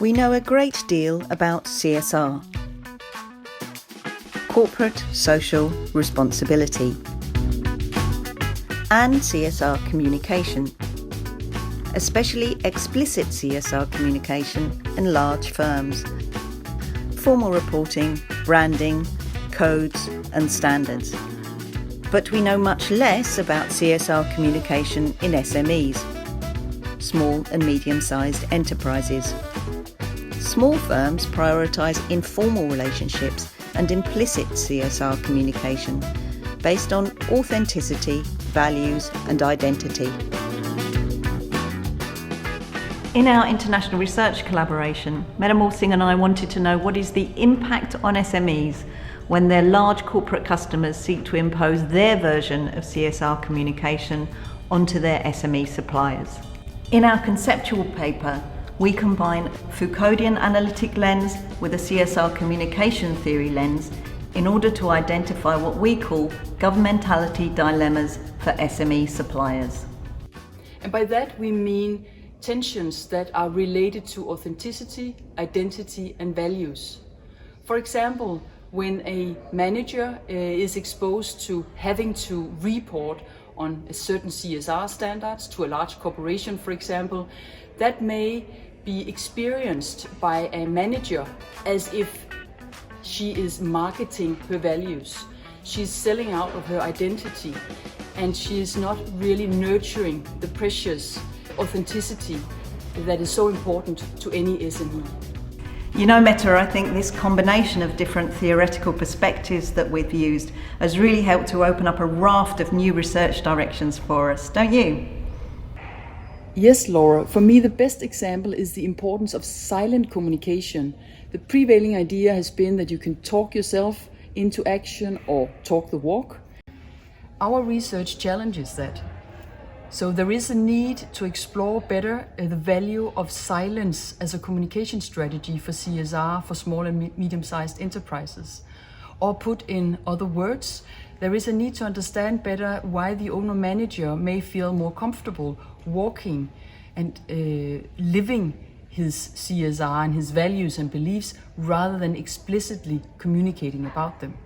we know a great deal about CSR, corporate social responsibility, and CSR communication, especially explicit CSR communication in large firms, formal reporting, branding, codes and standards. But we know much less about CSR communication in SMEs, small and medium-sized enterprises. Small firms prioritise informal relationships and implicit CSR communication based on authenticity, values and identity. In our international research collaboration, Madam Singh and I wanted to know what is the impact on SMEs when their large corporate customers seek to impose their version of CSR communication onto their SME suppliers. In our conceptual paper, we combine Foucauldian analytic lens with a CSR communication theory lens in order to identify what we call governmentality dilemmas for SME suppliers. And by that we mean tensions that are related to authenticity, identity and values. For example, when a manager is exposed to having to report on a certain CSR standards to a large corporation, for example, that may be experienced by a manager as if she is marketing her values. She's selling out of her identity and she is not really nurturing the precious authenticity that is so important to any SME. You know, Meta, I think this combination of different theoretical perspectives that we've used has really helped to open up a raft of new research directions for us, don't you? Yes, Laura. For me, the best example is the importance of silent communication. The prevailing idea has been that you can talk yourself into action or talk the walk. Our research challenges that. So there is a need to explore better the value of silence as a communication strategy for CSR for small and medium-sized enterprises. Or put in other words, there is a need to understand better why the owner-manager may feel more comfortable walking and living his CSR and his values and beliefs rather than explicitly communicating about them.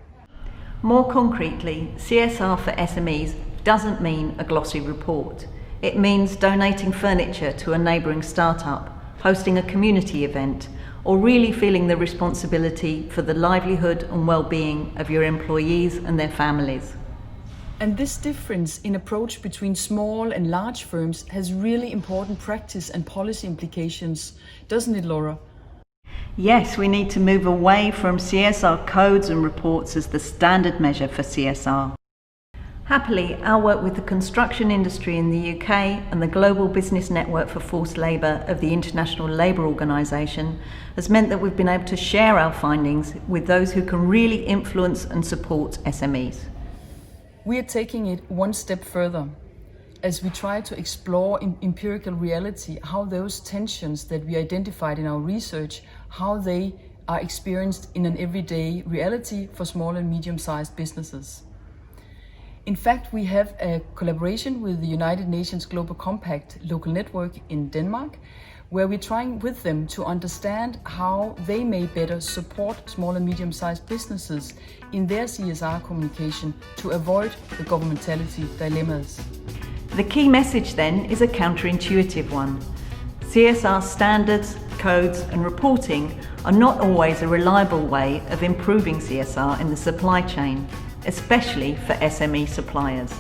More concretely, CSR for SMEs doesn't mean a glossy report. It means donating furniture to a neighbouring startup, hosting a community event, or really feeling the responsibility for the livelihood and well-being of your employees and their families. And this difference in approach between small and large firms has really important practice and policy implications, doesn't it, Laura? Yes, we need to move away from CSR codes and reports as the standard measure for CSR. Happily, our work with the construction industry in the UK and the Global Business Network for Forced Labour of the International Labour Organization has meant that we've been able to share our findings with those who can really influence and support SMEs. We are taking it one step further as we try to explore in empirical reality how those tensions that we identified in our research, how they are experienced in an everyday reality for small and medium-sized businesses. In fact, we have a collaboration with the United Nations Global Compact local network in Denmark, where we're trying with them to understand how they may better support small and medium-sized businesses in their CSR communication to avoid the governmentality dilemmas. The key message then is a counterintuitive one. CSR standards, codes and reporting are not always a reliable way of improving CSR in the supply chain, especially for SME suppliers.